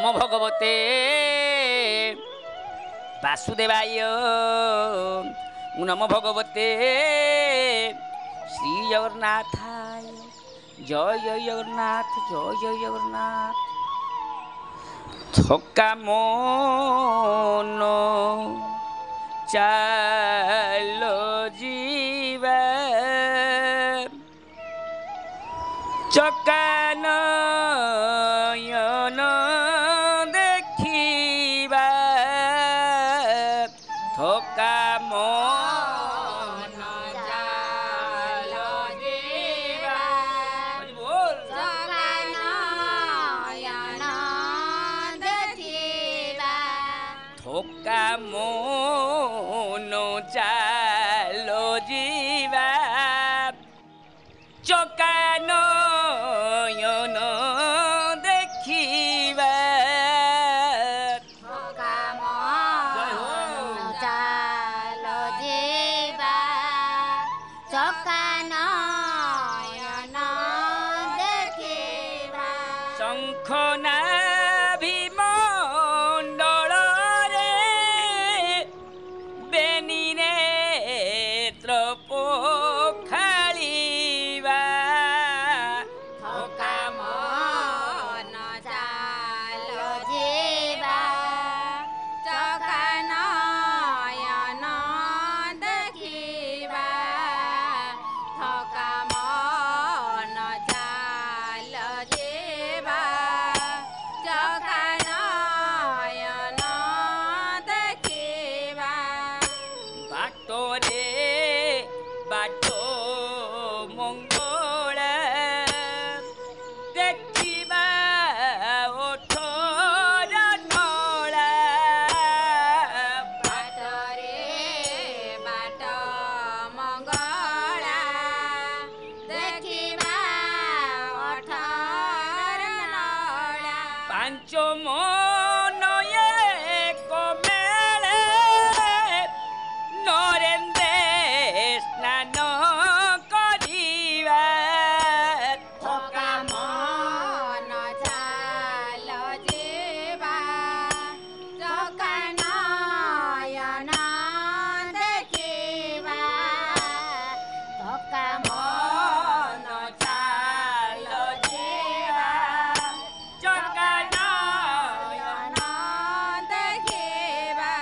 नमो भगवते वासुदेवाय नमो भगवते श्री जगन्नाथाय जय जय जगन्नाथ जय जय जगन्नाथ थका मन चालो जीवा चकानयन देखिबा थका मन चालो जीवा बोल चकानयन देखिबा थका मन चालो जीवा चकानयन देखिबा थका मन चालो जीवा चकानयन देखिबा शंखनाभि मंडल रे बेनी नेत्र पोखालिबा थका मन चालो जीवा चकानयन देखिबा थका मन चालो जीवा चकानयन देखिबा बाटोरे बाटो मंगला देखिबा ओठर नला बाटरे बाट मंगला देखिबा ओठर नला पांच मन एक मेले नरेन्द्रे स्नान करिबा थका मन चालो जीवा चकानयन देखिबा थका मन चालो जीवा चकानयन देखिबा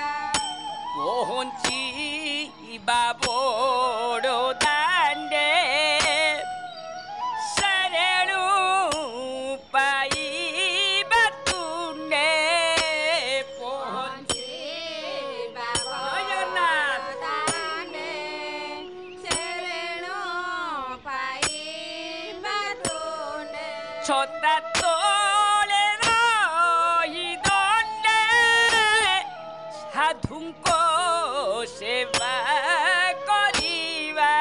पहुँचिबा बड़ो दाण्डे शरणु पाइबा तुण्डे पहुँचिबा जगन्नाथ दाण्डे शरणु पाइबा तुण्डे छता तोले रही दण्डे साधुको सेवा करिबा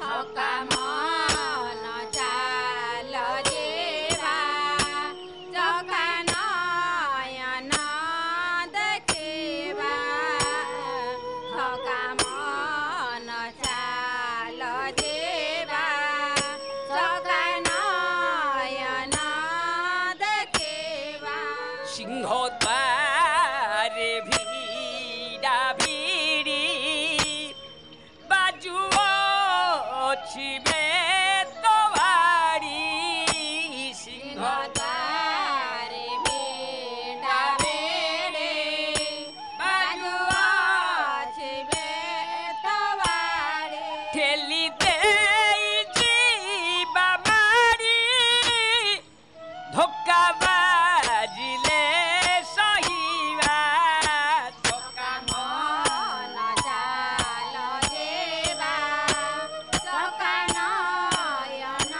थका मन चालो जीवा चकानयन देखिबा थका मन चालो जीवा चकानयन देखिबा सिंहद्वारे भिड़ा भिड़ी बाजुअछि बेतवाड़ी सिंहद्वारे भिड़ा भिड़ी बाजुअछि बेतवाड़ी ठेली देई जीवा मारी धोक्का बाजिले सहिबा थका मन चालो जीवा चकानयन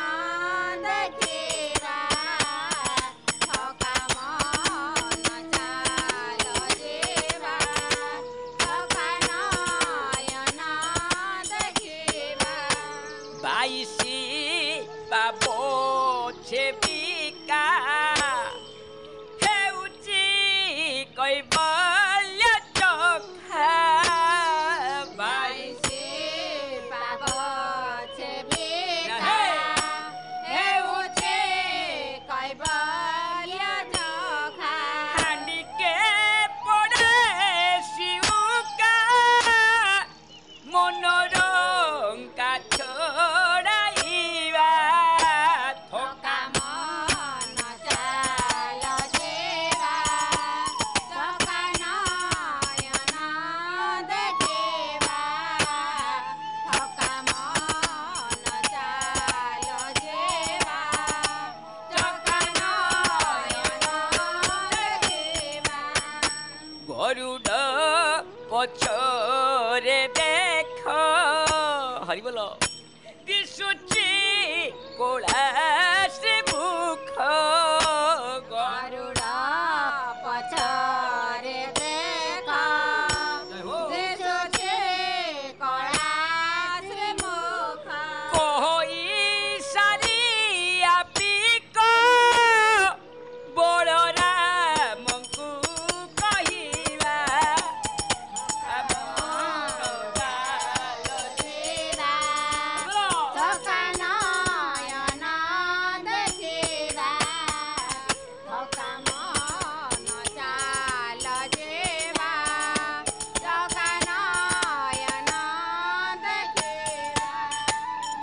देखिबा थका मन चालो जीवा चकानयन देखिबा হরিবল দিশুচি কোলা শ্রী মুখ গরুড় পছরে দেখা দিশুচি কଳା ଶ୍ରୀମୁଖ কই সারি আপিক বলরামଙ୍କୁ কহিবা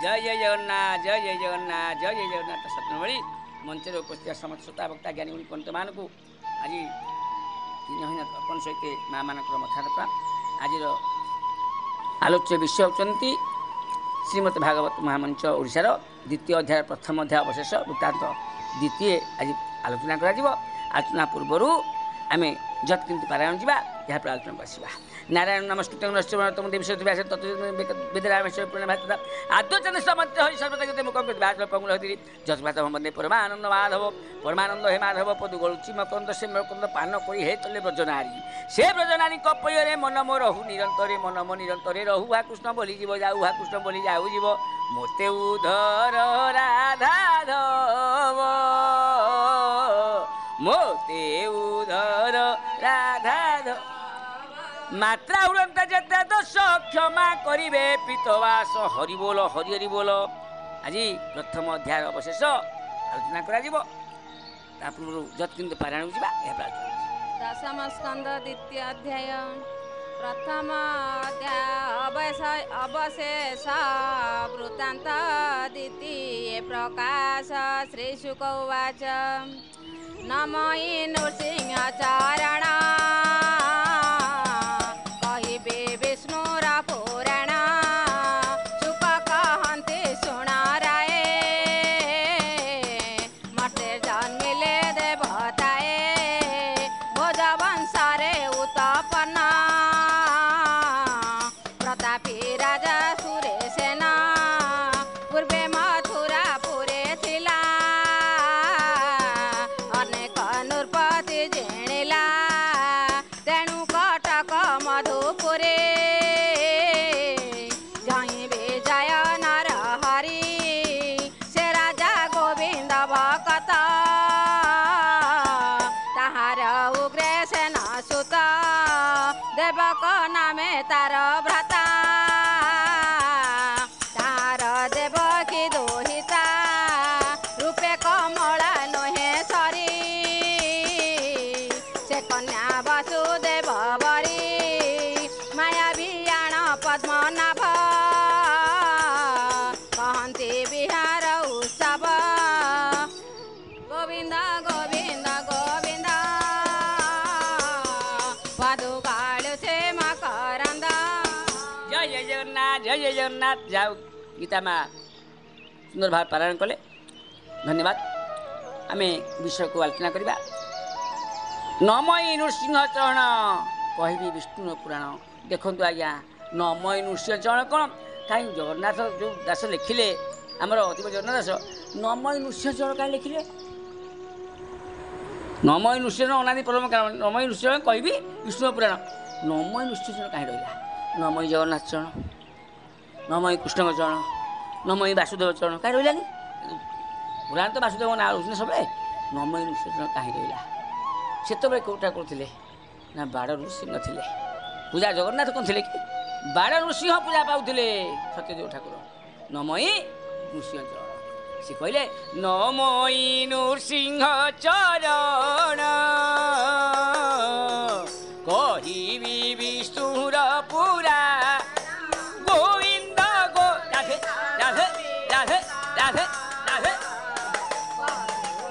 জয় জয় জগন্নাଥ ଜୟ ଜୟ ଜଗନ୍ନାଥ ଜୟ ଜୟ ଜଗନ୍ନାଥ ସ୍ୱପ୍ନଭଳି ମଞ୍ଚରେ ଉପସ୍ଥିତ ସମସ୍ତ ଶ୍ରୋତା ବକ୍ତା ଜ୍ଞାନୀ ପଣ୍ଡିତମାନଙ୍କୁ ଆଜି ତିନି ଅର୍ପଣ ସହିତ ମାଆମାନଙ୍କର ମଥାରପା ଆଜିର ଆଲୋଚ୍ୟ ବିଷୟ ହେଉଛନ୍ତି ଶ୍ରୀମଦ୍ ଭାଗବତ ମହାମଞ୍ଚ ଓଡ଼ିଶାର ଦ୍ୱିତୀୟ ଅଧ୍ୟାୟ ପ୍ରଥମ ଅଧ୍ୟାୟ ଅବଶେଷ ବୃତ୍ତାନ୍ତ ଦ୍ୱିତୀୟ ଆଜି ଆଲୋଚନା କରାଯିବ। ଆଲୋଚନା ପୂର୍ବରୁ ଆମେ ଯତ୍ କିନ୍ତୁ ପାରାୟଣ ଯିବା ଏହାପରେ ଆଲୋଚନା ବସିବା। ନାରାୟଣ ନମସ୍କୃତ୍ୟଂ ନରସିଂହମ୍ ଦେବୀ ସତ୍ୟ ବେଦରାମେଶ୍ୱର ପୁରାଣ ଭାତ ଆଦ୍ୟଚନ୍ଦ୍ର ସମନ୍ତ୍ର ହରି ସର୍ବଦଗତେ ମୁଖം ଭାତ ପଙ୍ଗୁଳ ହରି ଯତ୍ଭାତ ବନ୍ଦେ ପରମାନନ୍ଦ ମାଧବ ପରମାନନ୍ଦ ହେ ମାଧବ ପଦୁ ଗଳୁଚି ମକନ୍ଦ ସେ ମକନ୍ଦ ପାନ କରି ହେ ତଲେ ବ୍ରଜନାରୀ ସେ ବ୍ରଜନାରୀ କପୟରେ ମନ ମୋ ରହୁ ନିରନ୍ତରେ ମନ ମୋ ନିରନ୍ତରେ ରହୁ ହା କୃଷ୍ଣ ବୋଲି ଯିବ ଯାଉ ହା କୃଷ୍ଣ ବୋଲି ଯାଉ ଯିବ ମୋତେ ଉଧର ରାଧାଧବ ମୋତେ ଉଧର ରାଧାଧବ ମାତ୍ରା ଉଡ଼ନ୍ତା ଯେତେ ଦୋଷ କ୍ଷମା କରିବେ ପିତବାସ ହରି ବୋଲ ହରି ହରି ବୋଲ। ଆଜି ପ୍ରଥମ ଅଧ୍ୟାୟର ଅବଶେଷ ଆଲୋଚନା କରାଯିବ। ତା ପୂର୍ବରୁ ଯତ୍ କିନ୍ତୁ ପାରାୟଣକୁ ଯିବା ଏହା ପ୍ରାର୍ଥନା। ଦଶମ ସ୍କନ୍ଦ ଦ୍ୱିତୀୟ ଅଧ୍ୟାୟ ପ୍ରଥମ ଅଧ୍ୟାୟ ଅବଶେଷ ବୃତ୍ତାନ୍ତ ଦ୍ୱିତୀୟ ପ୍ରକାଶ ଶ୍ରୀଶୁକ ଉବାଚ ନମୋ ନୃସିଂହ ଚରଣ କହିବେ ବିଷ୍ଣୁର ପୁରାଣ ସୁକ କହନ୍ତି ଶୁଣରାଏ ମତେ ଜନ୍ମିଲେ ଦେବତାଏ ଭୋଜ ବଂଶରେ ଉତ୍ତପନ୍ନ ପ୍ରତାପୀ ରାଜା ସୁରେସେନ ପୂର୍ବେ ମଥୁରା ପୁରେ ଥିଲା ଅନେକ ନୃପତି ଜିଣିଲା ତେଣୁ କଟକ ମଧୁପୁରେ ଜହିଁ ବିଜୟ ନର ହରି ସେ ରାଜା ଗୋବିନ୍ଦ ଭକତ ତାହାର ଉଗ୍ରସେନ ସୁତ ଦେବକ ନାମେ ତାର ଭ୍ରାତା ତାର ଦେବକୀ ଦୁହିତା ରୂପେ କମଳା ନୁହେଁ ସରି ସେ କନ୍ୟା ବସୁଦେବ ବରି ମାୟା ବିୟାଣ ପଦ୍ମନାଭ କହନ୍ତି ବିହାର ଉତ୍ସବ ଗୋବିନ୍ଦ ଗୋବିନ୍ଦ ଗୋବିନ୍ଦ ପଦୁ ଗାଳୁଛେ ମକରନ୍ଦ। ଜୟ ଜୟ ଜଗନ୍ନାଥ ଜୟ ଜୟ ଜଗନ୍ନାଥ। ଯାଉ ଗୀତା ମା ସୁନ୍ଦର ଭାବେ ପାରାୟଣ କଲେ ଧନ୍ୟବାଦ। ଆମେ ବିଷୟକୁ ଆଲୋଚନା କରିବା। ନମୟୀ ନୃସିଂହ ଚରଣ କହିବି ବିଷ୍ଣୁ ପୁରାଣ। ଦେଖନ୍ତୁ ଆଜ୍ଞା ନମୟୀ ନୃସିଂହ ଚରଣ କ'ଣ କାହିଁ ଜଗନ୍ନାଥ ଯେଉଁ ଦାସ ଲେଖିଲେ ଆମର ଅଧିକ ଜଗନ୍ନାଥ ଦାସ ନମୟୀ ନୃସିଂହ ଚରଣ କାହିଁ ଲେଖିଲେ? ନମୟୀ ନୃସିଂହ ଅନାଦି ପରମ କାରଣ ନମୟୀ ନୃସିଂହ କହିବି ବିଷ୍ଣୁ ପୁରାଣ। ନମୟୀ ନୃସିଂହ ଚରଣ କାହିଁ ରହିଲା? ନମୟୀ ଜଗନ୍ନାଥ ଚରଣ ନମୟୀ କୃଷ୍ଣଙ୍କ ଚରଣ ନମୟୀ ବାସୁଦେବ ଚରଣ କାହିଁ ରହିଲାନି? ପୁରାଣ ତ ବାସୁଦେବ ନାଁ ରହୁଛନ୍ତି ସବୁବେଳେ ନମୟୀ ନୃସିଂହ ଚରଣ କାହିଁ ରହିଲା? ସେତେବେଳେ କେଉଁଟା କରୁଥିଲେ ନା ବାଡ଼ ନୃସିଂହ ଥିଲେ। ପୂଜା ଜଗନ୍ନାଥ କ'ଣ ଥିଲେ କି? ବାଡ଼ ନୃସିଂହ ପୂଜା ପାଉଥିଲେ ସତ୍ୟଦେବ ଠାକୁର। ନମୟୀ ନୃସିଂହ ଚରଣ ସେ କହିଲେ ନମୟୀ ନୃସିଂହ ଚରଣ କହିବି ବିଷ୍ଣୁର ପୁରା ଗୋବିନ୍ଦ ଗୋ ରାଧେ ରାଧେ ରାଧେ ରାଧେ ରାଧେ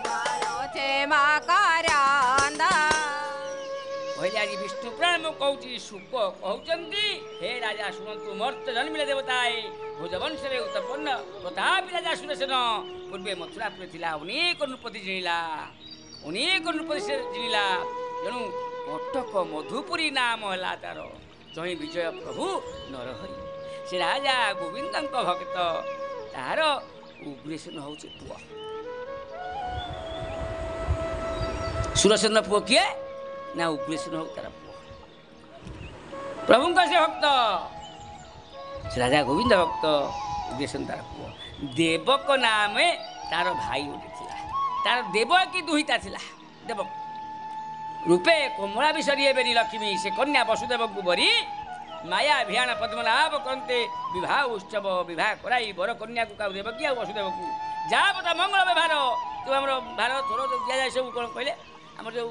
ଗାଳୁଛେ ମକରନ୍ଦ କହିଲେ ଆଜି ବିଷ୍ଣୁ ପୁରାଣ ମୁଁ କହୁଛି ଶୁକ କହୁଛନ୍ତି ହେ ରାଜା ଶୁଣନ୍ତୁ ମର୍ତ୍ତ ଜନ୍ମିଲେ ଦେବତାଏ ଭୋଜ ବଂଶରେ ଉତ୍ତପନ୍ନ ପ୍ରତାପୀ ରାଜା ସୁରେସେନ ପୂର୍ବେ ମଥୁରାପୁରେ ଥିଲା ଅନେକ ନୃପତି ଜିଣିଲା ଅନେକ ନୃପତି ସେ ଜିଣିଲା ତେଣୁ କଟକ ମଧୁପୁରୀ ନାମ ହେଲା ତାର ଜହିଁ ବିଜୟ ପ୍ରଭୁ ନରହରି ସେ ରାଜା ଗୋବିନ୍ଦଙ୍କ ଭକ୍ତ ତାହାର ଉଗ୍ରସେନ ହେଉଛି ପୁଅ। ସୁରସେନ ପୁଅ କିଏ ନା ଉଗ୍ରସେନ ହଉ ତାର ପୁଅ। ପ୍ରଭୁଙ୍କ ସେ ଭକ୍ତ ସେ ରାଜା ଗୋବିନ୍ଦ ଭକ୍ତ ଉଗ୍ରସେନ ତାର ପୁଅ। ଦେବକ ନାମେ ତାର ଭାଇ ଗୋଟେ ଥିଲା। ତାର ଦେବକୀ ଦୁହିତା ଥିଲା। ଦେବକ ରୂପେ କମଳା ବିଷରୀ ବେରୀ ଲକ୍ଷ୍ମୀ ସେ କନ୍ୟା ବସୁଦେବଙ୍କୁ ବରି ମାୟା ଭିଆଣ ପଦ୍ମନାଭ କନ୍ତେ ବିବାହ ଉତ୍ସବ ବିବାହ କରାଇ ବର କନ୍ୟାକୁ କାଉ ଦେବକୀ ଆଉ ବସୁଦେବକୁ ଯାହା ପତା ମଙ୍ଗଳ ବ୍ୟବହାର ଯେଉଁ ଆମର ଭାର ଥୋର ଦିଆଯାଏ ସବୁ କ'ଣ କହିଲେ ଆମର ଯେଉଁ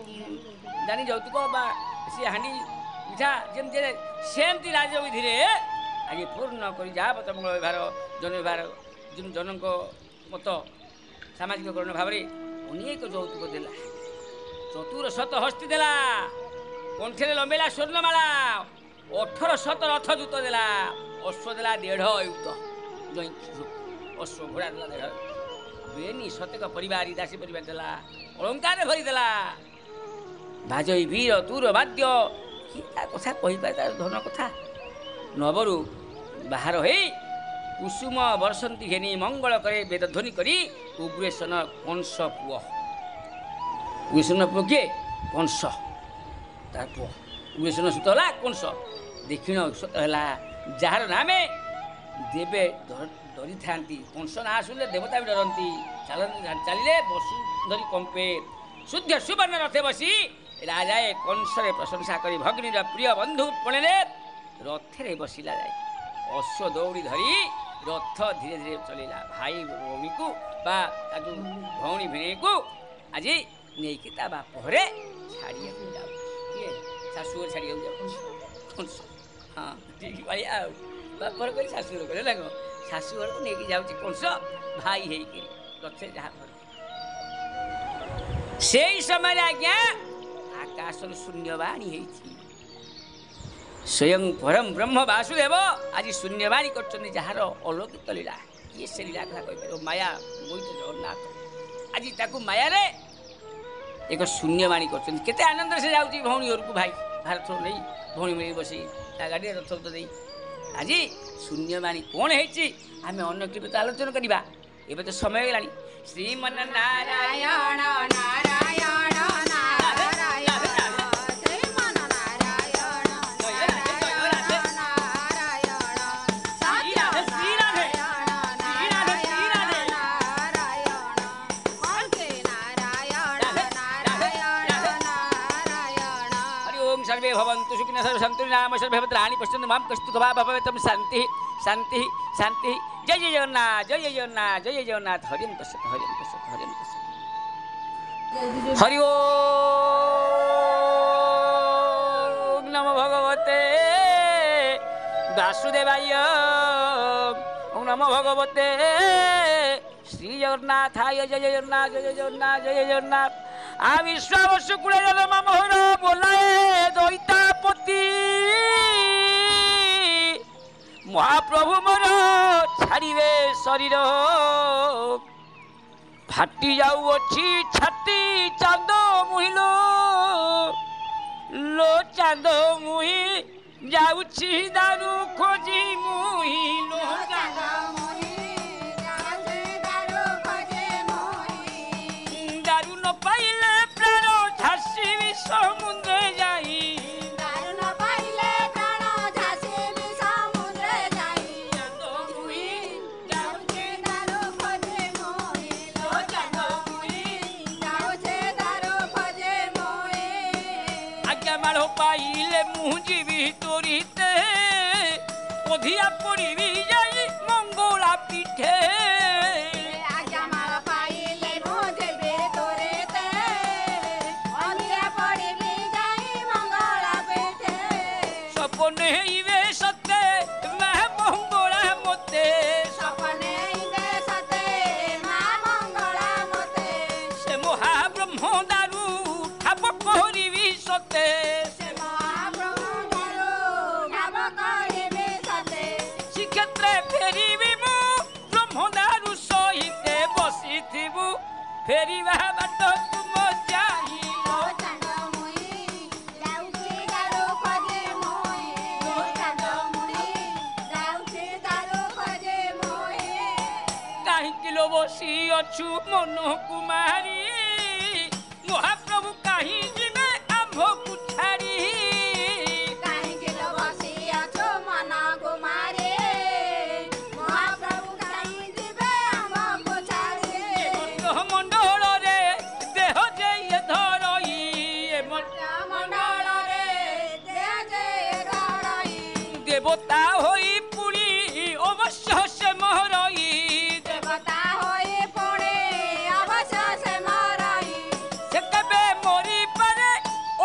ଜାଣି ଯୌତୁକ ବା ସେ ହାଣ୍ଡି ମିଠା ଯେମିତି ସେମିତି ରାଜବିଧିରେ ଆଜି ପୂର୍ଣ୍ଣ କରି ଯାହା ପତା ମଙ୍ଗଳ ବ୍ୟବହାର ଜନ ବ୍ୟବହାର ଜନଙ୍କ ମତ ସାମାଜିକକରଣ ଭାବରେ ଅନେକ ଯୌତୁକ ଦେଲା। ଚତୁରଶତ ହସ୍ତି ଦେଲା। କଣ୍ଠରେ ଲମ୍ବେଇଲା ସ୍ୱର୍ଣ୍ଣମାଳା। 1800 ରଥ ଜୁତ ଦେଲା। ଅଶ୍ଵ ଦେଲା 1.5 ୟୁତ ଅଶ୍ଵ ଘୋଡ଼ା ଦେଲା 1.5 ବେନି ସତେକ ପରିବାର ଦାସୀ ପରିବାର ଦେଲା। ଅଳଙ୍କାରରେ ଭରିଦେଲା। ବାଜଇ ବୀର ତୁର ବାଦ୍ୟ କି ତା କଥା କହିପାରେ ତାର ଧନ କଥା। ନବରୁ ବାହାର ହେଇ କୁସୁମ ବର୍ଷନ୍ତୀ ଘେନି ମଙ୍ଗଳ କରେ ବେଦଧ୍ୱନି କରି ଉଗ୍ରସେନ କଂସ ପୁଅ। ଉଗ୍ରସେନ ପୁଅ କିଏ କଂସ ତାର ପୁଅ। ଉଗ୍ରସେନ ସୁତ ହେଲା କଂସ। ଦକ୍ଷିଣ ସୁତ ହେଲା ଯାହାର ନାମେ ଦେବେ ଡରିଥାନ୍ତି। କଂସ ନାଁ ଶୁଣିଲେ ଦେବତା ବି ଡରନ୍ତି। ଚାଲିଲେ ବସୁ ଧରି କମ୍ପେ। ଶୁଦ୍ଧ ସୁବର୍ଣ୍ଣ ରଥେ ବସି ରାଜାଏ କଂସରେ ପ୍ରଶଂସା କରି ଭଗ୍ନୀର ପ୍ରିୟ ବନ୍ଧୁ ପଣରେ ରଥରେ ବସିଲା ଯାଏ। ଅଶ୍ଵ ଦୌଡ଼ି ଧରି ରଥ ଧୀରେ ଧୀରେ ଚଲେଇଲା। ଭାଇ ଭଉଣୀକୁ ବା ତାକୁ ଭଉଣୀ ଭିଣେଇକୁ ଆଜି ନେଇକି ତା ବାପ ଘରେ ଛାଡ଼ିବାକୁ ଯାଉଛି। କିଏ ଶାଶୁଘର ଛାଡ଼ିବାକୁ ଯାଉଛି କଂସ। ହଁ ଠିକ ଭାଇ ଆଉ ବାପର କରି ଶାଶୁଘର କଲେ ନା କ'ଣ ଶାଶୁଘରକୁ ନେଇକି ଯାଉଛି କଂସ ଭାଇ ହେଇକି ରଥରେ ଯାହା କରେ। ସେଇ ସମୟରେ ଆଜ୍ଞା ଆକାଶରୁ ଶୂନ୍ୟବାଣୀ ହେଇଛି। ସ୍ୱୟଂ ପରମ ବ୍ରହ୍ମ ବାସୁଦେବ ଆଜି ଶୂନ୍ୟବାଣୀ କରିଛନ୍ତି ଯାହାର ଅଲୌକିକ ଲୀଳା। କିଏ ସେ ଲୀଳା କଥା କହିପାରିବ? ମାୟା ମୋହିତ ଜଗନ୍ନାଥ ଆଜି ତାକୁ ମାୟାରେ ଏକ ଶୂନ୍ୟବାଣୀ କରିଛନ୍ତି। କେତେ ଆନନ୍ଦରେ ସେ ଯାଉଛି ଭଉଣୀ ଘରକୁ ଭାଇ ଭାରତ ନେଇ ଭଉଣୀ ମିଳି ବସେଇ ତା ଗାଡ଼ିରେ ରଥ ଦେଇ ଆଜି ଶୂନ୍ୟବାଣୀ କ'ଣ ହେଇଛି ଆମେ ଅନ୍ୟ କେବେ ତ ଆଲୋଚନା କରିବା। ଏବେ ତ ସମୟ ହେଇଗଲାଣି। ଶ୍ରୀମନ ନାରାୟଣ ନାରାୟଣ सर्वे भवन्तु सुखिनः सन्तु नाम सर्वे भद्राणि पश्यन्तु मां कस्तु गवा भवेतं शान्तिः शान्तिः शान्तिः। जय जय जगन्नाथ जय जय जगन्नाथ जय जय जगन्नाथ। हरिं पश्यतु हरिं पश्यतु हरिं पश्यतु। हरि ओम नमो भगवते वासुदेवाय ओम नमो भगवते श्री जगन्नाथाय जय जय जगन्नाथ जय जय जगन्नाथ जय जय जगन्नाथ। आ विश्वावसु कुले जन्म मोहर बोलाए दैतापति महाप्रभु मोर छाड़िबे शरीर फाटी जाऊँगी छाती चांद मुहिलो लो चांद मुहि जाऊँगी दारू खोजी मुहिलो दारू न पाइले प्राण झाँसी समुद्र जाई दारू न पाइले प्राण झाँसी समुद्र जाई चांद मुहि जाऊँगी दारू खोजे मोहि लो चांद मुहि जाऊँगी दारू खोजे मोहि आज्ञा माड़ पाइले मुझी ভিতরিতে পধিয়া পড়িবি যাই মঙ্গলা পিঠে আজ্ঞা মাড় পাইলে মুঝি ভিতরিতে পধিয়া পড়িবি যাই মঙ্গলা পিঠে স্বপ্নে হইবে সত্যে মা মঙ্গলা মতে স্বপ্নে হইবে সত্যে মা মঙ্গলা মতে সে মহাব্রহ্ম দারু ঠাপ করিবি সত্যে ଲୋ ବସି ଅଛୁ ମନକୁ ମାରି ମହାପ୍ରଭୁ କାହିଁ ଯିବେ ଆମ୍ଭକୁ ଛାଡ଼ି କାହିଁକି ଲୋ ବସି ଅଛୁ ମନକୁ ମାରି ମହାପ୍ରଭୁ କାହିଁ ଯିବେ ଆମକୁ ଛାଡ଼ି ମଣ୍ଡଳରେ ଦେହ ଯେ ଧରଇ ମଣ୍ଡଳରେ ଦେହ ଯେ ଧରଇ ଦେବତା ହୋଇ ପୁଣି ଅବଶ୍ୟ ସେ ମହରଇ ଦେବତା ହୋଇ ପୁଣି ଅବଶ୍ୟ ସେ ମରଇ ସେ କେବେ ମରିପାରେ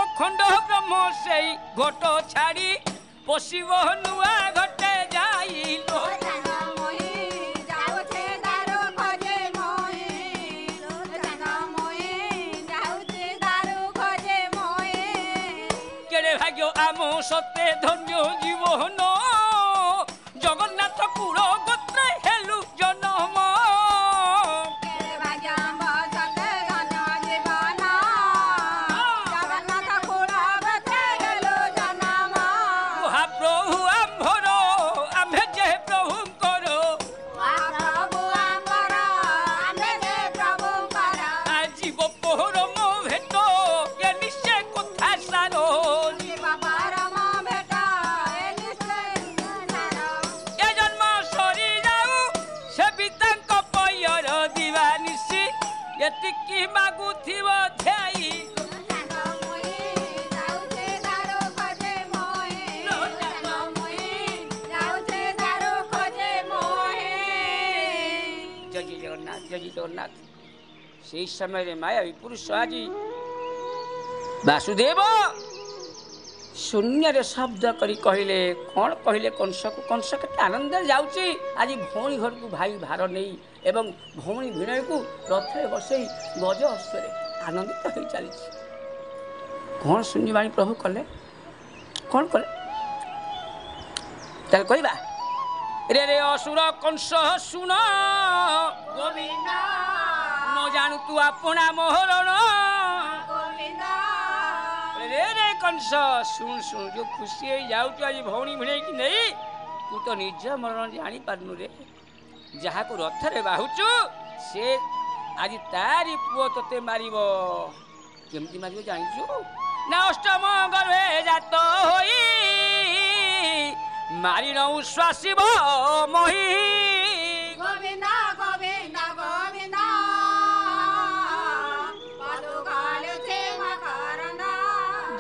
ଅଖଣ୍ଡ ବ୍ରହ୍ମ ସେଇ ଘଟ ଛାଡ଼ି ପଶିବ ନୂଆ ଘଟେ ଯାଇ କେଡ଼େ ଭାଗ୍ୟ ଆମ ସତେ ଧନ୍ୟ ଜୀବନ ଜଗନ୍ନାଥ କୁଳ ଗୋତ୍ରେ ହେଲୁ ଜନମ ମହାପ୍ରଭୁ ଆମ୍ଭର ଆମ୍ଭେ ଯେ ପ୍ରଭୁଙ୍କର ଆଜିବ ପହରମ ଭେଟ ଏ ନିଶ୍ଚୟ କଥା ସାର ଏ ଜନ୍ମ ସରି ଯାଉ ସେ ପିତାଙ୍କ ପୟର ଦିବାନିଶି ଏତିକି ମାଗୁଥିବ ଧ୍ୟାଇ ଜୟ ଜଗନ୍ନାଥ ଜୟ ଜଗନ୍ନାଥ ସେହି ସମୟରେ ମାୟାବୀ ପୁରୁଷ ଆଜି ବାସୁଦେବ ଶୂନ୍ୟରେ ଶବ୍ଦ କରି କହିଲେ କ'ଣ କହିଲେ କଂସକୁ କଂସ କେତେ ଆନନ୍ଦରେ ଯାଉଛି ଆଜି ଭଉଣୀ ଘରକୁ ଭାଇ ଭାର ନେଇ ଏବଂ ଭଉଣୀ ଭିଣୟକୁ ରଥରେ ବସେଇ ଗଜ ହସ୍ତରେ ଆନନ୍ଦିତ ହୋଇ ଚାଲିଛି କ'ଣ ଶୂନ୍ୟବାଣୀ ପ୍ରଭୁ କଲେ କ'ଣ କଲେ ତାହେଲେ କହିବା ରେ ରେ ଅସୁର କଂସ ଶୁଣ ଗୋବିନ୍ଦ ନ ଜାଣୁ ତୁ ଆପଣା ମହରଣ ରେ ରେ କଂସ ଶୁଣ ଶୁଣ ଯୋଉ ଖୁସି ହେଇ ଯାଉଛୁ ଆଜି ଭଉଣୀ ଭିଣେଇକି ନେଇ ତୁ ତ ନିଜ ମରଣ ଜାଣିପାରୁନୁ ରେ ଯାହାକୁ ରଥରେ ବାହୁଛୁ ସେ ଆଜି ତାରି ପୁଅ ତତେ ମାରିବ କେମିତି ମାରିବ ଜାଣିଛୁ ନା ଅଷ୍ଟମ ଗର୍ଭେ ଜାତ ହୋଇ ମାରି ନଉ ଶ୍ୱାସିବ ମହି ଗୋବିନ୍ଦ ଗୋବିନ୍ଦ ଗୋବିନ୍ଦ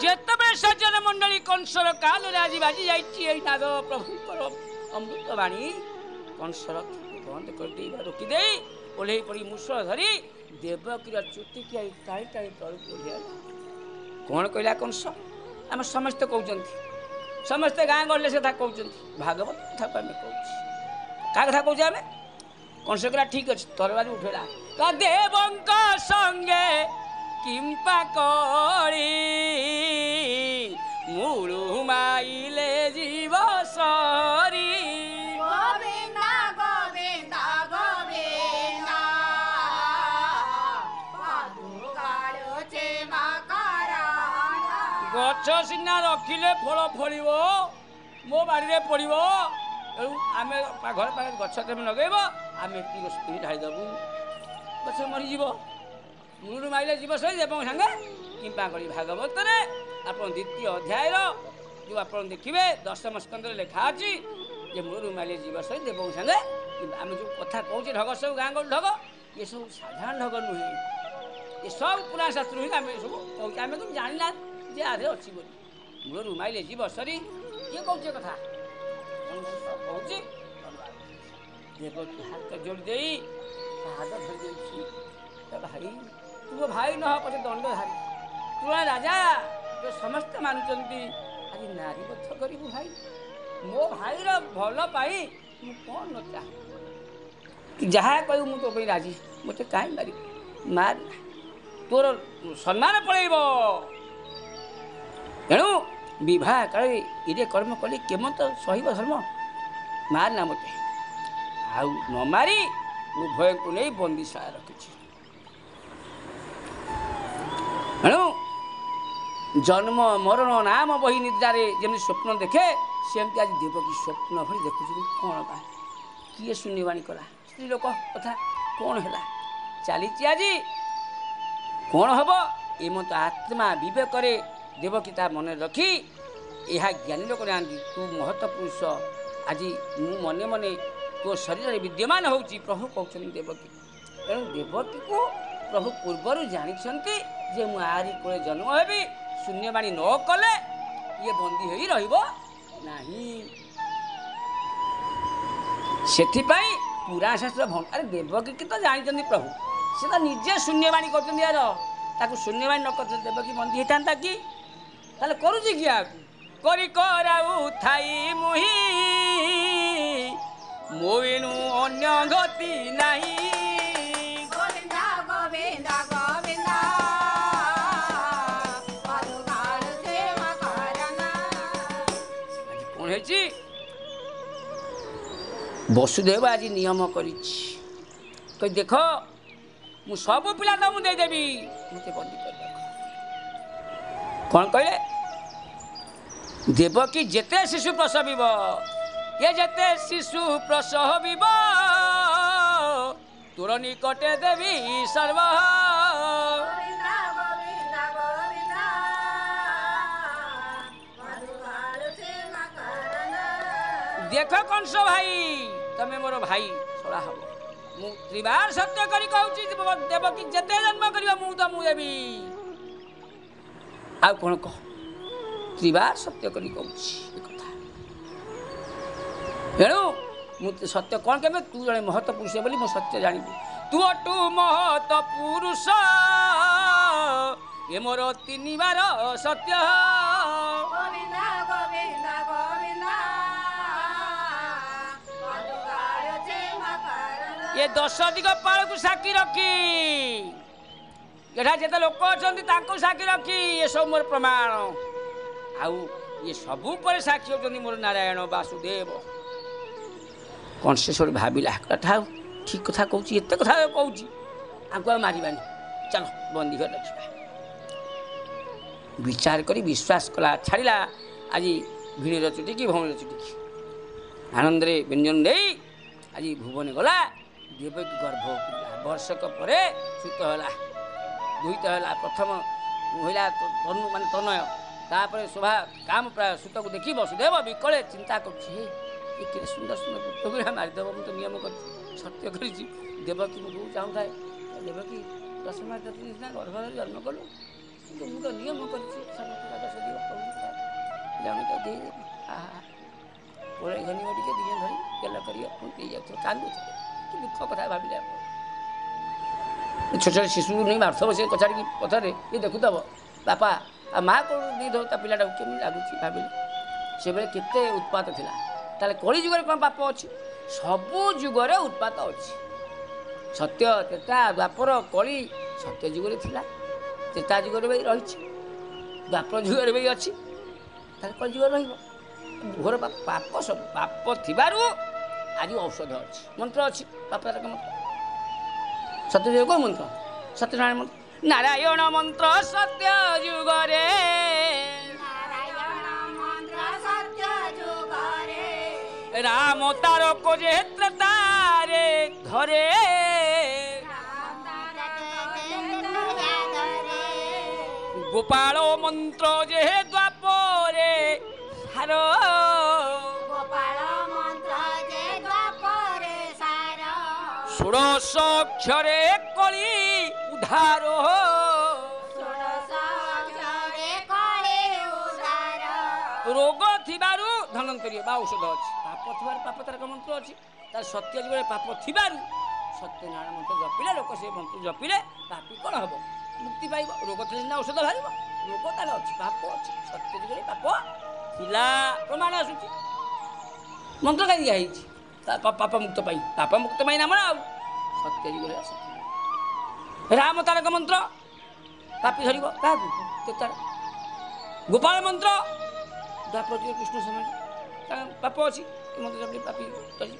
ଯେତେବେଳେ ସଜ୍ଜନ ମଣ୍ଡଳୀ କଂସର କାନରେ ଆଜି ବାଜି ଯାଇଛି ଏଇ ନାଦ ପ୍ରଭୁଙ୍କର ଅମୃତବାଣୀ କଂସର ବନ୍ଦ କରିଦେଇବା ରୋକିଦେଇ ଓହ୍ଲେଇ ପଡ଼ି ମୂଷଳ ଧରି ଦେବକୀର ଚୁଟିକି ଆଇ ଟାଣି ଟାଣି ତଳକୁ ଓହ୍ଲାଇଲା କ'ଣ କହିଲା କଂସ ଆମେ ସମସ୍ତେ କହୁଛନ୍ତି ସମସ୍ତେ ଗାଁ ଗଲେ ସେ କଥା କହୁଛନ୍ତି ଭାଗବତ କଥାକୁ ଆମେ କହୁଛୁ କାହା କଥା କହୁଛେ ଆମେ କଂସ କହିଲା ଠିକ୍ ଅଛି ତରବାରୀ ଉଠେଇଲା ଦେବଙ୍କ ସଙ୍ଗେ କିମ୍ପା କଳି ମୂଳୁ ମାଇଲେ ଜୀବ ସରି ଗୋବିନ୍ଦ ଗୋବିନ୍ଦ ଗୋବିନ୍ଦ ଗଛ ସିନା ରଖିଲେ ଫଳ ଫଳିବ ମୋ ବାଡ଼ିରେ ପଡ଼ିବ ତେଣୁ ଆମେ ଘର ପାଖରେ ଗଛ ତମେ ଲଗେଇବ ଆମେ ସ୍ତ୍ରୀ ଢାଳିଦେବୁ ଗଛ ମରିଯିବ ମୂଳରୁ ମାଇଲେ ଯିବ ସହି ଦେବଙ୍କ ସାଙ୍ଗେ କିମ୍ପା କରି ଭାଗବତରେ ଆପଣ ଦ୍ୱିତୀୟ ଅଧ୍ୟାୟର ଯେଉଁ ଆପଣ ଦେଖିବେ ଦଶମ ସ୍କନ୍ଧରେ ଲେଖା ଅଛି ଯେ ମୂଳରୁ ମାଇଲେ ଯିବ ସହି ଦେବଙ୍କ ସାଙ୍ଗେ ଆମେ ଯେଉଁ କଥା କହୁଛେ ଢଗ ସବୁ ଗାଁ ଗହଳି ଢଗ ଏସବୁ ସାଧାରଣ ଢଗ ନୁହେଁ ଏସବୁ ପୁରାଣ ଶାସ୍ତ୍ର ହିଁ ଆମେ ଏସବୁ କହୁଛେ ଆମେ ତ ଜାଣିନା ଯେ ଆରେ ଅଛି ବୋଲି ମୂଳରୁ ମାଇଲେ ଯିବ ସରି କିଏ କହୁଛେ କଥା କହୁଛି ଦେବକୀ ହାତ ଯୋଡ଼ି ଦେଇ ହାତ ଧରି ଦେଉଛି ଭାଇ ତୁ ଭାଇ ନ ହବ ପଛେ ଦଣ୍ଡଧାରୀ ତୁ ରାଜା ଯୋଉ ସମସ୍ତେ ମାନୁଛନ୍ତି ଆଜି ନାରୀ ବଧ କରିବୁ ଭାଇ ମୋ ଭାଇର ଭଲ ପାଇଁ ମୁଁ କ'ଣ ନ ଚାହେଁ ଯାହା କହିବୁ ମୁଁ ତୋ ପାଇଁ ରାଜି ମୋତେ କାହିଁ ମାରିବୁ ମାର ତୋର ସମ୍ମାନ ପଳେଇବ ତେଣୁ ବିବାହ କାଳରେ ଇରେ କର୍ମ କଲି କେମନ୍ତ ସହିବ ଧର୍ମ ମାର ନା ମୋତେ ଆଉ ନ ମାରି ଉଭୟଙ୍କୁ ନେଇ ବନ୍ଦିଶାଳା ରଖିଛି ତେଣୁ ଜନ୍ମ ମରଣ ନାମ ବହି ନିଦ୍ରାରେ ଯେମିତି ସ୍ୱପ୍ନ ଦେଖେ ସେମିତି ଆଜି ଦେବକୀ ସ୍ୱପ୍ନ ଭଳି ଦେଖୁଛନ୍ତି କ'ଣ ବା କିଏ ଶୂନ୍ୟବାଣୀ କଲା ସ୍ତ୍ରୀ ଲୋକ କଥା କ'ଣ ହେଲା ଚାଲିଛି ଆଜି କ'ଣ ହେବ ଏ ମତ ଆତ୍ମା ବିବେକରେ ଦେବକୀ ତା ମନରେ ରଖି ଏହା ଜ୍ଞାନୀ ଲୋକ ଯାଆନ୍ତି ତୁ ମହତ ପୁରୁଷ ଆଜି ମୁଁ ମନେ ମନେ ତୋ ଶରୀରରେ ବିଦ୍ୟମାନ ହେଉଛି ପ୍ରଭୁ କହୁଛନ୍ତି ଦେବକୀ ତେଣୁ ଦେବକୀକୁ ପ୍ରଭୁ ପୂର୍ବରୁ ଜାଣିଛନ୍ତି ଯେ ମୁଁ ଆରି କୋଳେ ଜନ୍ମ ହେବି ଶୂନ୍ୟବାଣୀ ନ କଲେ ଇଏ ବନ୍ଦୀ ହୋଇ ରହିବ ନାହିଁ ସେଥିପାଇଁ ପୁରାଣ ଶାସ୍ତ୍ର ଆରେ ଦେବକୀ ତ ଜାଣିଛନ୍ତି ପ୍ରଭୁ ସେ ତ ନିଜେ ଶୂନ୍ୟବାଣୀ କରୁଛନ୍ତି ୟାର ତାକୁ ଶୂନ୍ୟବାଣୀ ନ କରୁଛନ୍ତି ଦେବକୀ ବନ୍ଦୀ ହେଇଥାନ୍ତା କି ତାହେଲେ କରୁଛି କି ଆକୁ କରି କରାଉ ଥାଇ ମୁହିଁ ମୋଇନୁ ଅନ୍ୟ ଗତି ନାହିଁ ଗୋବିନ୍ଦ ଗୋବିନ୍ଦ ଗୋବିନ୍ଦ ମଧୁକାଳ ସେବା କରନା। ଆଜି କ'ଣ ହେଇଛି ବସୁଦେବ ଆଜି ନିୟମ କରିଛି କହି ଦେଖ ମୁଁ ସବୁ ପିଲା ତମକୁ ଦେଇଦେବି ମୋତେ ବନ୍ଦୀ କରି ଦେଖ କ'ଣ କହିଲେ ଦେବକୀ ଯେତେ ଶିଶୁ ପ୍ରସବିବ ଏ ଯେତେ ଶିଶୁ ପ୍ରସବିବ ତୋର ନିକଟେ ଦେବି ସର୍ବ ଗୋବିନ୍ଦ ଗୋବିନ୍ଦ ଗୋବିନ୍ଦ ମଧୁକାଳ ସେବା କରନା। ଦେଖ କଂସ ଭାଇ ତମେ ମୋର ଭାଇ ଶଳା ହବ ମୁଁ ତ୍ରିବାର ସତ୍ୟ କରି କହୁଛି ଦେବକୀ ଯେତେ ଜନ୍ମ କରିବ ମୁଁ ତମକୁ ଦେବି ଆଉ କ'ଣ କହ ତ୍ରିବାର ସତ୍ୟ କରି କହୁଛି ଏ କଥା ତେଣୁ ମୁଁ ସତ୍ୟ କ'ଣ କେବେ ତୁ ଜଣେ ମହତ ପୁରୁଷ ବୋଲି ମୁଁ ସତ୍ୟ ଜାଣିବି ତୁ ଅଟୁ ମହତ ପୁରୁଷ ଏ ମୋର ତିନିବାର ସତ୍ୟ ଗୋବିନ୍ଦ ଗୋବିନ୍ଦ ଗୋବିନ୍ଦ ମଧୁକାଳ ସେବା କରନା। ଏ 10 ଦିଗ ପାଳକୁ ସାକ୍ଷୀ ରଖି ଏଠା ଯେତେ ଲୋକ ଅଛନ୍ତି ତାଙ୍କୁ ସାକ୍ଷୀ ରଖି ଏସବୁ ମୋର ପ୍ରମାଣ ଆଉ ଇଏ ସବୁ ପରେ ସାକ୍ଷୀ ହେଉଛନ୍ତି ମୋର ନାରାୟଣ ବାସୁଦେବ କଂସେଶ୍ୱର ଭାବିଲା କଥା ଆଉ ଠିକ୍ କଥା କହୁଛି ଏତେ କଥା କହୁଛି ଆଙ୍କୁ ଆଉ ମାରିବାନି ଚାଲ ବନ୍ଦୀ ଘରେ ରଖିବା ବିଚାର କରି ବିଶ୍ୱାସ କଲା ଛାଡ଼ିଲା ଆଜି ଭିଣୀର ଚୁଟିକି ଭଉଣୀର ଚୁଟିକି ଆନନ୍ଦରେ ବ୍ୟଞ୍ଜନ ଦେଇ ଆଜି ଭୁବନ ଗଲା ଦେବକୀ ଗର୍ଭ ଉଠିଲା ବର୍ଷକ ପରେ ସୂତ ହେଲା ଦୁହିତ ହେଲା ପ୍ରଥମ ମହିଳା ତନୁ ମାନେ ତନୟ ତାପରେ ଶୋଭା କାମ ପ୍ରାୟ ସୂତକୁ ଦେଖି ବସୁଦେବ ବିକଳେ ଚିନ୍ତା କରୁଛି ଏ କେତେ ସୁନ୍ଦର ସୁନ୍ଦର ପୁତ୍ରକୁ ମାରିଦେବ ମୁଁ ତ ନିୟମ କରିଛି ସତ୍ୟ କରିଛି ଦେବକୀ ମୁଁ ବହୁତ ଚାହୁଁଥାଏ ଦେବକୀ 10 ମାସ ସିନା ଗର୍ଭରେ ଜନ୍ମ କଲୁ କିନ୍ତୁ ମୁଁ ତ ନିୟମ କରିଛି ସମସ୍ତେ 10 ଦିନ ଜଣେ ତ ଦେଇଦେବି ପରେ ଘନିବ ଟିକେ ଦିନ ଧରି ତେଲ କରି ଦେଇଯାଉଥିବ କାନ୍ଦୁଥିବ କି ଦୁଃଖ କଥା ଭାବିଲେ ଛୋଟ ଛୋଟ ଶିଶୁକୁ ନେଇ ମାରୁଥିବ ସେ କଚାଡ଼ିକି ପଥରେ ଇଏ ଦେଖୁଥିବ ବାପା ଆଉ ମା' କ'ଣ ଦେଇଦେବ ତା ପିଲାଟାକୁ କେମିତି ଲାଗୁଛି ଭାବିଲେ ସେବେଳେ କେତେ ଉତ୍ପାତ ଥିଲା ତାହେଲେ କଳି ଯୁଗରେ କ'ଣ ପାପ ଅଛି ସବୁ ଯୁଗରେ ଉତ୍ପାତ ଅଛି ସତ୍ୟ ତ୍ରେତା ଦ୍ୱାପର କଳି ସତ୍ୟ ଯୁଗରେ ଥିଲା ତ୍ରେତା ଯୁଗରେ ବି ରହିଛି ଦ୍ୱାପର ଯୁଗରେ ବି ଅଛି ତାହେଲେ କଳି ଯୁଗରେ ରହିବ ଘୋର ପାପ ସବୁ ପାପ ଥିବାରୁ ଆଜି ଔଷଧ ଅଛି ମନ୍ତ୍ର ଅଛି ପାପ ମନ୍ତ୍ର ସତ୍ୟ ଯୁଗ କେଉଁ ମନ୍ତ୍ର ସତ୍ୟନାରାୟଣ ମନ୍ତ୍ର ନାରାୟଣ ମନ୍ତ୍ର ସତ୍ୟ ଯୁଗରେ ନାରାୟଣ ମନ୍ତ୍ର ସତ୍ୟ ଯୁଗରେ ରାମ ତାର କୋଜେ ତ୍ରେତାରେ ଧରେ ଗୋପାଳ ମନ୍ତ୍ର ଯେ ଦ୍ୱାପରେ ସାର ଗୋପାଳ ମନ୍ତ୍ର ଯେ ଦ୍ୱାପରେ ସାର ଷୋଡ଼ଶ ଅକ୍ଷରେ କଳି ଉଦ୍ଧାର ଷୋଡ଼ଶ ଅକ୍ଷରେ କଳି ଉଦ୍ଧାର ରୋଗ ଥିବାରୁ ଧନନ୍ତରୀ ବା ଔଷଧ ଅଛି ପାପ ଥିବାରୁ ପାପ ତାରକ ମନ୍ତ୍ର ଅଛି ତାର ସତ୍ୟ ଯୁଗରେ ପାପ ଥିବାରୁ ସତ୍ୟନାରାୟଣ ମନ୍ତ୍ର ଜପିଲେ ଲୋକ ସେ ମନ୍ତ୍ର ଜପିଲେ ପାପି କ'ଣ ହେବ ମୁକ୍ତି ପାଇବ ରୋଗ ଥିଲେ ସିନା ଔଷଧ ବାହାରିବ ରୋଗ ତାର ଅଛି ପାପ ଅଛି ସତ୍ୟ ଯୁଗରେ ପାପ ଥିଲା ପ୍ରମାଣ ଆସୁଛି ମନ୍ତ୍ର କାହିଁକି ହେଇଛି ପାପ ମୁକ୍ତ ପାଇଁ ପାପ ମୁକ୍ତ ପାଇଁ ନାମ ଆଉ ସତ୍ୟ ଯୁଗରେ ରାମ ତାରକ ମନ୍ତ୍ର ପାପି ଧରିବ କାହାକୁ ତେତାର ଗୋପାଳ ମନ୍ତ୍ର ଦ୍ୱାପର ଯୁଗ କୃଷ୍ଣ ସମୟ ପାପ ଅଛି ମନ୍ତ୍ର ଜପିଲେ ପାପି ଧରିବ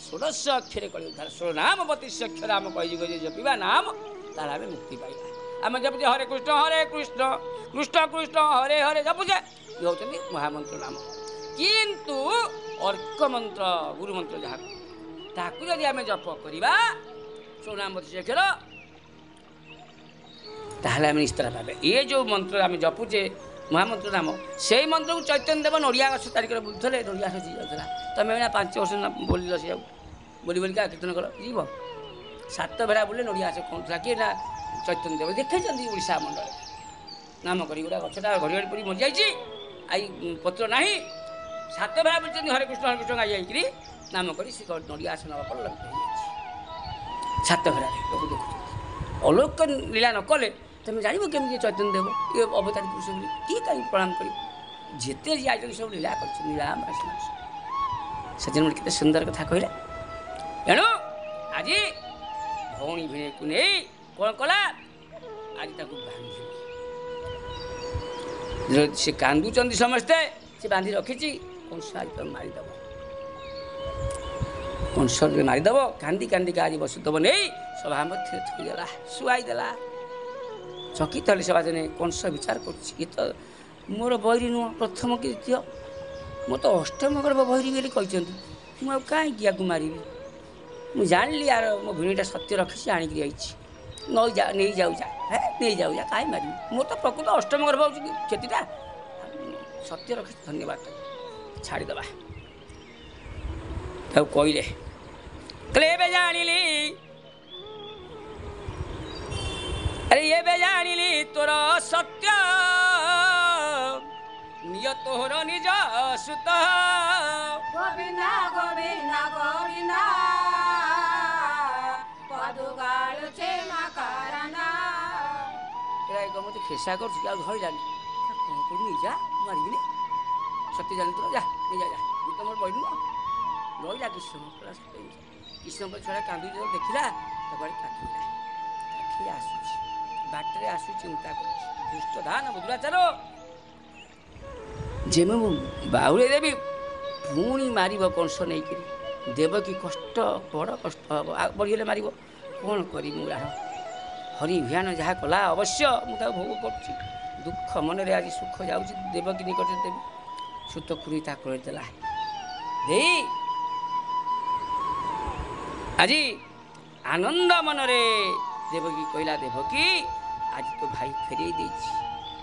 ଷୋଡ଼ଶ ଅକ୍ଷରେ କଳି ଉଦ୍ଧାର ନାମ 32 ଅକ୍ଷର ଆମ କହିଯୁଗ ଯେ ଜପିବା ନାମ ତାର ଆମେ ମୁକ୍ତି ପାଇବା ଆମେ ଜପୁଛେ ହରେ କୃଷ୍ଣ କୃଷ୍ଣ କୃଷ୍ଣ ହରେ ହରେ ଜପୁଛେ ଇଏ ହେଉଛନ୍ତି ମହାମନ୍ତ୍ର ନାମ କିନ୍ତୁ ଅର୍କ ମନ୍ତ୍ର ଗୁରୁ ମନ୍ତ୍ର ଯାହାକୁ ତାକୁ ଯଦି ଆମେ ଜପ କରିବା सोनामती से खेल ताहले आम निस्तारा पाबे ये जो मंत्र आम जपुचे महामंत्र नाम से मंत्र को चैतन्य देव नड़िया गछ तारिख बुझे नड़िया खसी जाऊला तुम 5 वर्ष बोल से बोली बोलिका कीर्तन कर जीव 7 भेड़ा बोले नड़िया गछ कौन था किए ना चैतन्य देव देखी ओडिशा मंडल नाम करी गोटा गछटा घड़ी घड़ी पड़ी मरी जाइए आई पत्र ना 7 भेड़ा बोलते हरे कृष्ण गाई जाइए नाम करी से नड़िया गछ नवा पर लग 7 भेड़ा लोग देखुं अलौक लीला न कले तुम जान केमी चैतन्य देव ये अवतारी पुरुष किए कहीं प्रणाम कर जिते जाए सब लीला कर से केते सुंदर कथा कहले एणु आज भौणी भिणे को नहीं कौन कला आज ताकू बांधी से कांदुचंदी समस्ते से बांधी रखी कंस आज तुम मारिदेव कंस मारिदेव कांदी कांदी का आज वसुदेव नहीं सभा मध्य थोड़ा शुआईदेला चकित हेल्ले सभा जने कंस विचार कर मोर बैरी नुह प्रथम कि द्वितीय मो तो अष्टम गर्भ बैरी बोली कहते मुझे कहीं को मारि मुझे जानी यार मो भिणीटा सत्य रखी आणिक नहीं जाऊ जा नहीं जाऊ जा कहीं मारि मोर तो प्रकृत अष्टम गर्भ हो क्षतिटा सत्य रखी धन्यवाद छाड़ीदे कहले क्लेबे जानिली अरे ये बे जानिली तोर सत्य निय तोहर निज सुत गोविंद गोविंद गोविंद पदुगाल छे मकरना एरा एक मते खेसा कर जा धरि जानी कोन कोन नहीं जा मारिबिनी सत्य जानी तो जा नहीं जा तू तो मोर बैठू रही जा कृष्ण पर छड़ा कांदू जो देखिला तो बड़ी काखिला काखी आसुची बाटरे आसु चिंता कर दुष्ट धान बुद्राचार जेम बाहुले देवी पुणी मार कंस नहीं करी देवकी कष्ट बड़ कष्ट हम बढ़ीगले मार कौन करी हरि भियान जहाँ कला अवश्य मुझे भोग कर दुख मन रे आज सुख जाऊँ देवकी निकट देवी सुत खुरी ता करदेला दे आज आनंद मन रे देवकी कहला देवकी आज तो भाई फेरे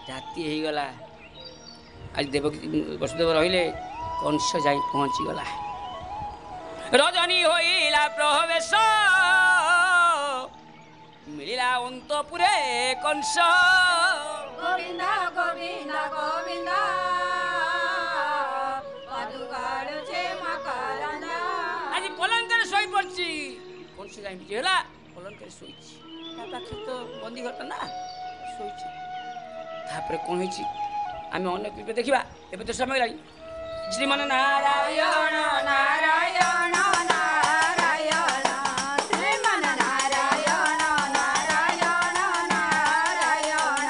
राति हो गला आज देवकी वसुदेव रहिले कंस जाई पहुँची गला रजनी होइला प्रवेश मिलिला अंतपुरे कंस गोविंद गोविंद गोविंद पदुगाल छे मकरना आज पलंकर सोई पड़ची कंस जाई बिचेला पलंकर सोईची पाखे तो बंदी घरटा ना शोचे तापर कौन होती आम अनेक देखा एवं तो समय लगी श्रीमान नारायण नारायण नारायण श्रीमान नारायण नारायण नारायण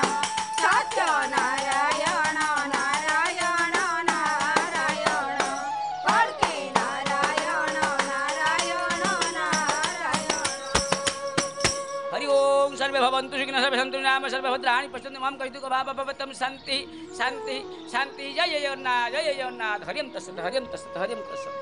सत्य नारायण नारायण नारायण कल्की नारायण नारायण नारायण हरि ओम सर्वे भवन्तु सुखिनः सर्वे सन्तु नाम सर्वे भद्राणि पश्यन्तु मां कहितु भवतं शान्ति शान्ति शान्ति जय जगन्नाथ हरिं तस्सत् हरिं तस्सत् हरिं तस्सत्